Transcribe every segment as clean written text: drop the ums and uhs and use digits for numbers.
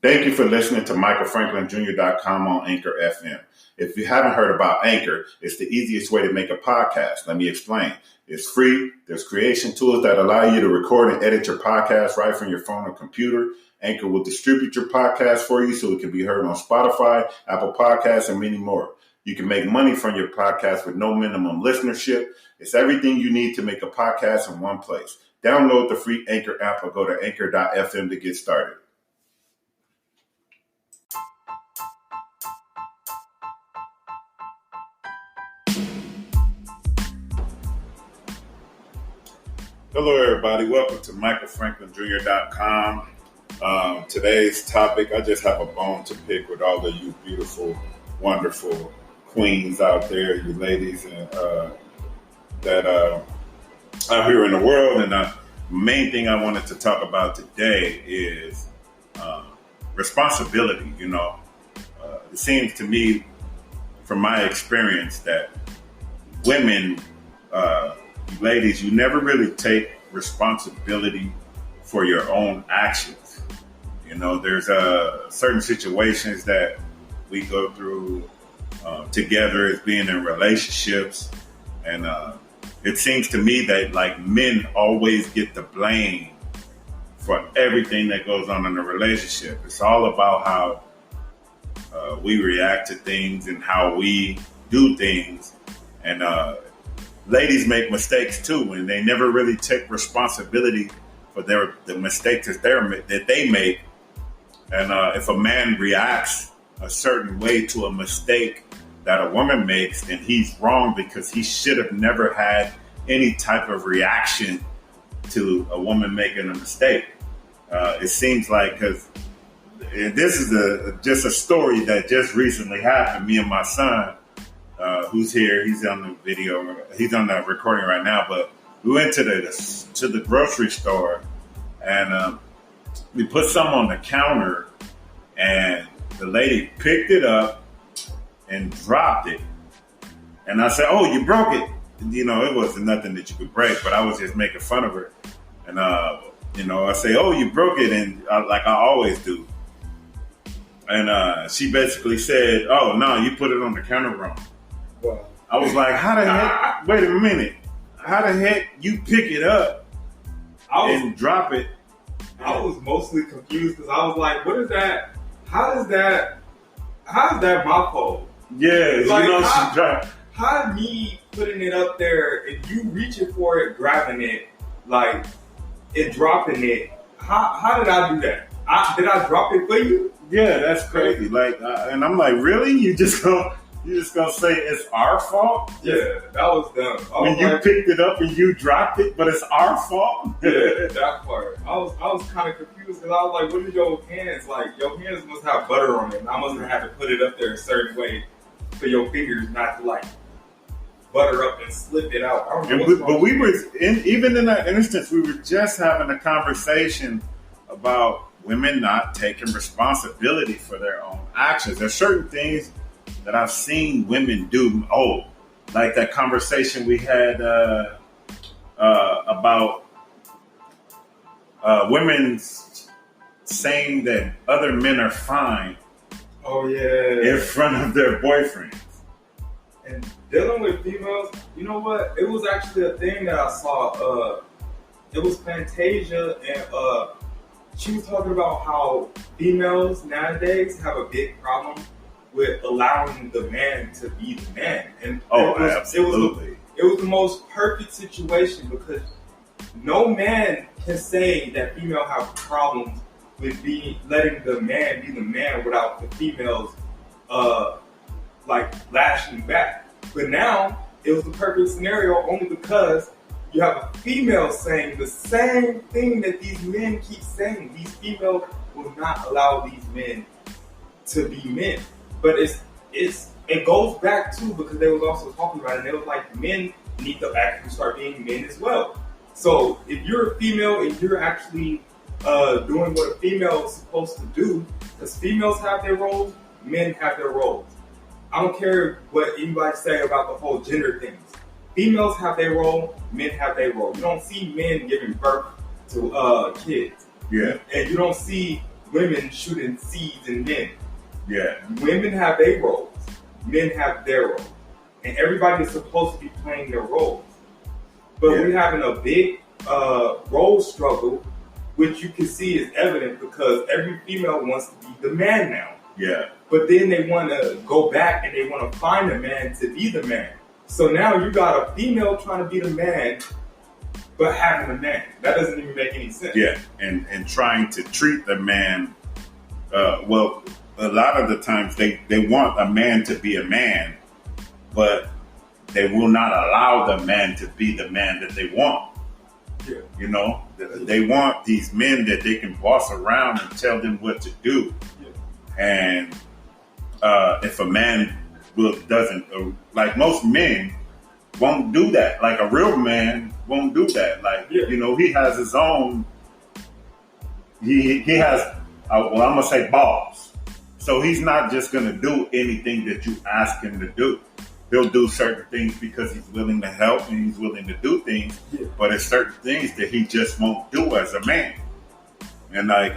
Thank you for listening to MichaelFranklinJr.com on Anchor FM. If you haven't heard about Anchor, it's the easiest way to make a podcast. Let me explain. It's free. There's creation tools that allow you to record and edit your podcast right from your phone or computer. Anchor will distribute your podcast for you so it can be heard on Spotify, Apple Podcasts, and many more. You can make money from your podcast with no minimum listenership. It's everything you need to make a podcast in one place. Download the free Anchor app or go to anchor.fm to get started. Hello, everybody. Welcome to MichaelFranklinJr.com. Today's topic, I just have a bone to pick with all of you beautiful, wonderful queens out there, you ladies that out here in the world. And the main thing I wanted to talk about today is responsibility. It seems to me, from my experience, that women, ladies, you never really take responsibility for your own actions. There's certain situations that we go through together as being in relationships. And it seems to me that men always get the blame for everything that goes on in a relationship. It's all about how we react to things and how we do things. And ladies make mistakes too, and they never really take responsibility for the mistakes that they make. And if a man reacts a certain way to a mistake that a woman makes, then he's wrong because he should have never had any type of reaction to a woman making a mistake. It seems like, because this is just a story that just recently happened. Me and my son, who's here, he's on the video, he's on the recording right now, but we went to the grocery store and we put some on the counter, and the lady picked it up and dropped it. And I said, "Oh, you broke it." It wasn't nothing that you could break, but I was just making fun of her. And I say, "Oh, you broke it," and like I always do. And she basically said, "Oh, no, you put it on the counter wrong." Well, I was like, "How the heck? Wait a minute. How the heck you pick it up and drop it?" I was mostly confused because I was like, "What is that? How is that my fault?" Yeah, like, she dropped. How me putting it up there and you reaching for it, grabbing it, like it dropping it? How did I do that? Did I drop it for you? Yeah, that's crazy. And I'm like, really? You just gonna say it's our fault? Yeah, that was dumb. When you picked it up and you dropped it, but it's our fault? Yeah, that part. I was kind of confused because I was like, what are your hands like? Your hands must have butter on them. I must have had to put it up there a certain way for your fingers not to butter up and slip it out. But we were, even in that instance, we were just having a conversation about women not taking responsibility for their own actions. There's certain things that I've seen women do. Oh, like that conversation we had about women saying that other men are fine. Oh yeah, in front of their boyfriends. And dealing with females, you know what? It was actually a thing that I saw. It was Fantasia, and she was talking about how females nowadays have a big problem with allowing the man to be the man. And absolutely. It was the most perfect situation because no man can say that female have problems with letting the man be the man without the females lashing back. But now it was the perfect scenario only because you have a female saying the same thing that these men keep saying. These females will not allow these men to be men. But it goes back to, because they was also talking about it, and they was like, men need to actually start being men as well. So if you're a female and you're actually doing what a female is supposed to do, because females have their roles, men have their roles. I don't care what anybody say about the whole gender things. Females have their role, men have their role. You don't see men giving birth to kids. Yeah. And you don't see women shooting seeds in men. Yeah. Women have their roles, men have their roles, and everybody is supposed to be playing their roles. But we're having a big role struggle, which you can see is evident because every female wants to be the man now. Yeah. But then they want to go back and they want to find a man to be the man. So now you got a female trying to be the man, but having a man. That doesn't even make any sense. Yeah, and trying to treat the man, well, a lot of the times they want a man to be a man, but they will not allow the man to be the man that they want. Yeah. You know, they want these men that they can boss around and tell them what to do. Yeah. And if a man doesn't, like most men won't do that. Like a real man won't do that. Like, you know, he has his own, he has, well, I'm going to say balls. So he's not just going to do anything that you ask him to do. He'll do certain things because he's willing to help and he's willing to do things. Yeah. But there's certain things that he just won't do as a man. And like,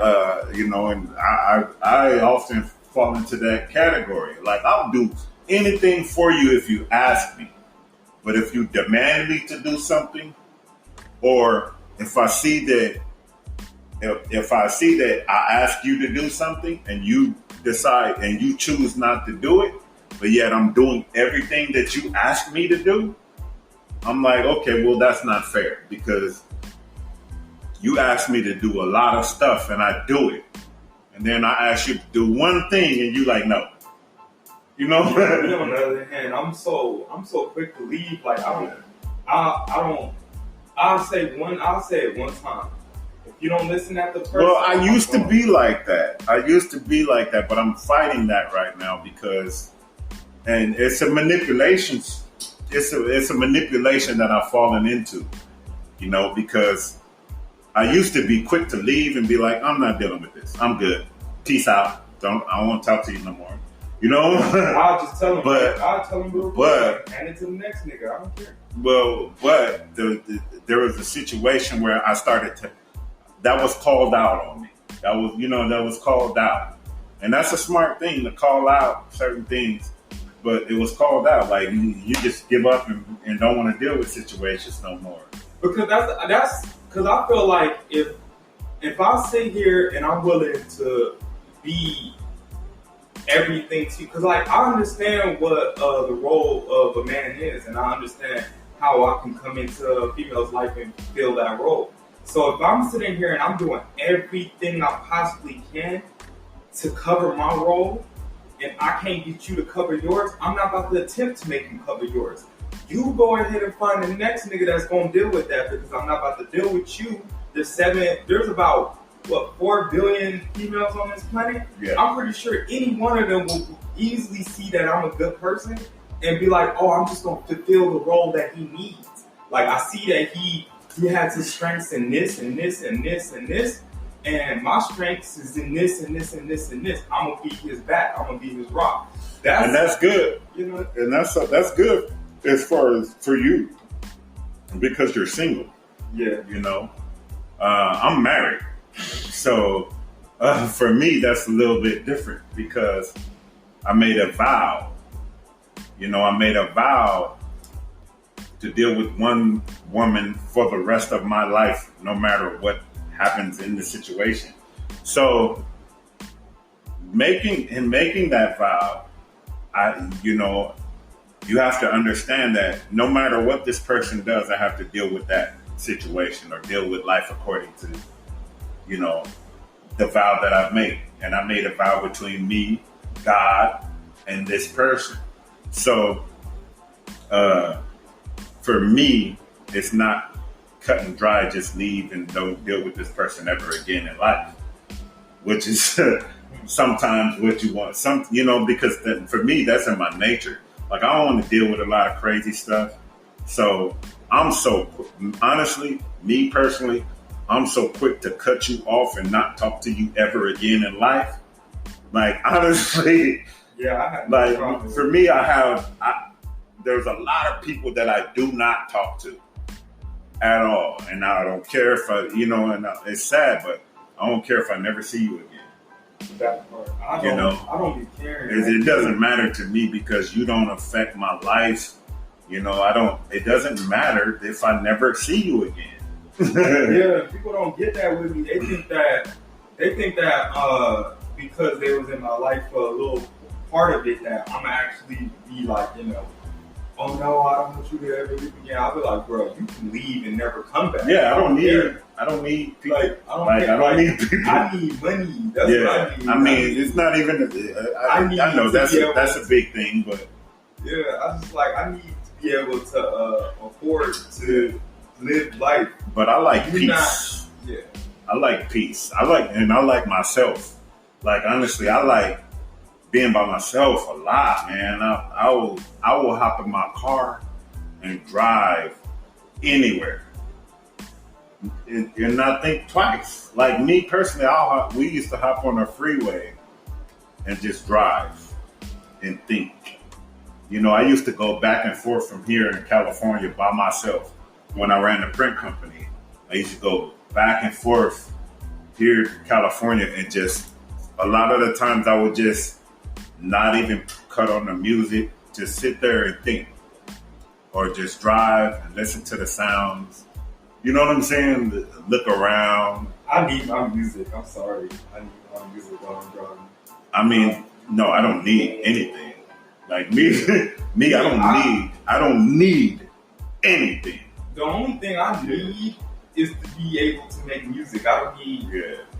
you know, and I often fall into that category. Like, I'll do anything for you if you ask me. But if you demand me to do something, or if I see that, if I see that I ask you to do something and you decide and you choose not to do it, but yet I'm doing everything that you asked me to do, I'm like, okay, well, that's not fair because you asked me to do a lot of stuff and I do it. And then I ask you to do one thing and you like, no. You know? On the other hand, I'm so quick to leave. Like, I'll say it one time. If you don't listen at the first Well, I used to be like that. But I'm fighting that right now because, and it's a manipulation. It's a manipulation that I've fallen into, you know, because I used to be quick to leave and be like, I'm not dealing with this. I'm good. Peace out. I won't talk to you no more. You know? I'll just tell him. I'll tell him real quick. Hand it to the next nigga. I don't care. Well, but there was a situation where I started to, that was called out on me. That was called out. And that's a smart thing to call out certain things. But it was called out. Like, you just give up and don't want to deal with situations no more. Because that's because I feel like if I sit here and I'm willing to be everything to you, because like I understand what the role of a man is, and I understand how I can come into a female's life and fill that role. So if I'm sitting here and I'm doing everything I possibly can to cover my role, and I can't get you to cover yours, I'm not about to attempt to make you cover yours. You go ahead and find the next nigga that's going to deal with that because I'm not about to deal with you. There's about, 4 billion females on this planet? Yeah. I'm pretty sure any one of them will easily see that I'm a good person and be like, oh, I'm just going to fulfill the role that he needs. Like, I see that he has his strengths in this and this and this and this, and my strengths is in this and this and this and this. I'm going to be his back. I'm going to be his rock. That's good. You know? And that's good as far as for you because you're single. Yeah. You know? I'm married. So for me, that's a little bit different because I made a vow. You know, I made a vow to deal with one woman for the rest of my life, no matter what happens in the situation. So making that vow, you have to understand that no matter what this person does, I have to deal with that situation or deal with life according to, the vow that I've made. And I made a vow between me, God, and this person. So, for me, it's not cut and dry, just leave and don't deal with this person ever again in life, which is sometimes what you want. Because for me, that's in my nature. Like, I don't want to deal with a lot of crazy stuff. So honestly, me personally, I'm so quick to cut you off and not talk to you ever again in life. Like, honestly, yeah, I have like for me, there's a lot of people that I do not talk to at all. And I don't care if and it's sad, but I don't care if I never see you again. That part. I You don't. know, I don't be caring. it doesn't matter to me because you don't affect my life. You know, I don't. It doesn't matter if I never see you again. Yeah, people don't get that with me. They think that because they was in my life for a little part of it that I'm actually be like, oh no, I don't want you to ever leave again. I'll be like, bro, you can leave and never come back. Yeah, I don't care. need people. I don't need people. I need money. That's what I need. I mean, it's not even. I know that's a big thing, but yeah, I need to be able to afford to live life. But I like peace. Yeah. I like peace. I like myself. Like honestly, I like being by myself a lot, man. I will hop in my car and drive anywhere and not think twice. Like me personally, we used to hop on a freeway and just drive and think. You know, I used to go back and forth from here in California by myself when I ran the print company. I used to go back and forth here in California and just a lot of the times I would just not even cut on the music, just sit there and think or just drive and listen to the sounds. You know what I'm saying? Look around. I need my music. I'm sorry. I need my music while I'm driving. I mean, no, I don't need anything. Like me, I don't need anything. The only thing I need is to be able to make music. I don't need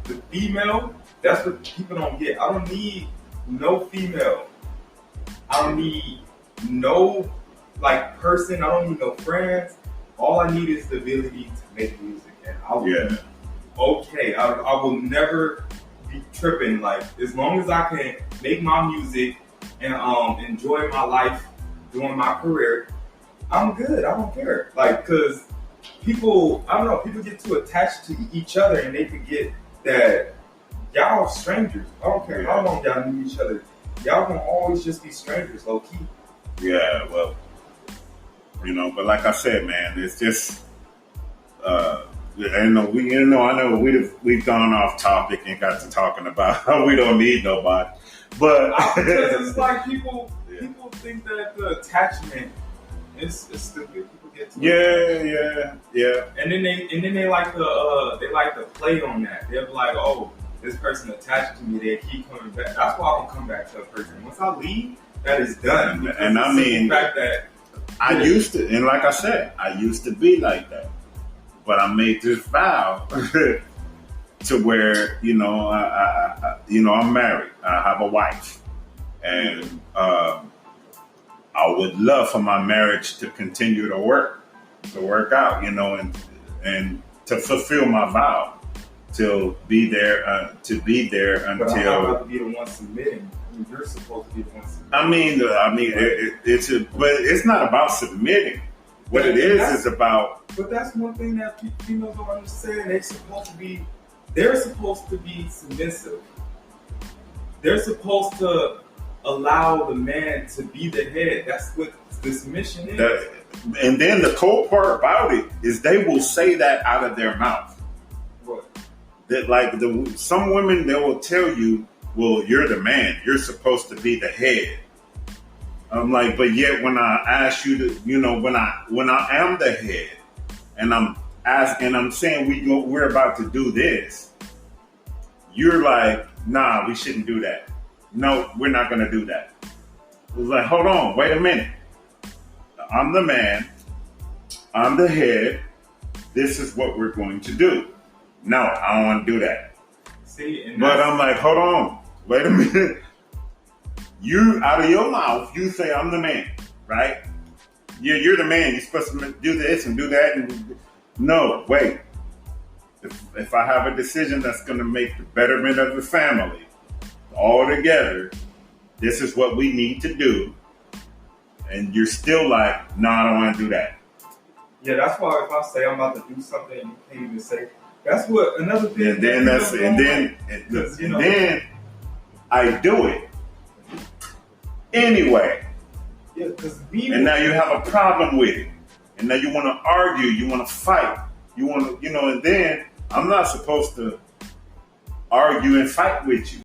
the female. That's what people don't get. I don't need no female. I don't need no person. I don't need no friends. All I need is the ability to make music, and I will be okay. I will never be tripping. Like as long as I can make my music and enjoy my life doing my career, I'm good. I don't care. Like, cause people, I don't know, people get too attached to each other and they forget that y'all are strangers. I don't care how long y'all knew each other. Y'all gonna always just be strangers, low key. Yeah, well, but like I said, man, it's just, I know we've gone off topic and got to talking about how we don't need nobody, but because it's like people think that the attachment is stupid. People get to yeah. And then they like to play on that. They're like, oh, this person attached to me. They keep coming back. That's why I don't come back to a person. Once I leave, that is done. And I mean, the fact that I used to, and like I said, I used to be like that. But I made this vow to where, I'm married. I have a wife. And I would love for my marriage to continue to work out, and to fulfill my vow to be there until. But I'm not about to be the one submitting. You're supposed to be the one submitting. I mean, but it's not about submitting. What it is about. But that's one thing that females don't understand. They're supposed to be submissive. They're supposed to allow the man to be the head. That's what the submission is. And then the cool part about it is they will say that out of their mouth. What? That some women, they will tell you, well, you're the man. You're supposed to be the head. I'm like, but yet when I ask you to, when I am the head, and I'm saying we're about to do this, you're like, nah, we shouldn't do that. No, we're not going to do that. It was like, hold on, wait a minute. I'm the man. I'm the head. This is what we're going to do. No, I don't want to do that. But I'm like, hold on, wait a minute. You, out of your mouth, you say I'm the man, right? You're the man. You're supposed to do this and do that. And no, wait. If I have a decision that's going to make the betterment of the family all together, this is what we need to do. And you're still like, no, I don't want to do that. Yeah, that's why if I say I'm about to do something, you can't even say. That's what another thing. And then I do it anyway. Yeah, and now you have a problem with it. And now you want to argue, you want to fight, you want to, and then I'm not supposed to argue and fight with you.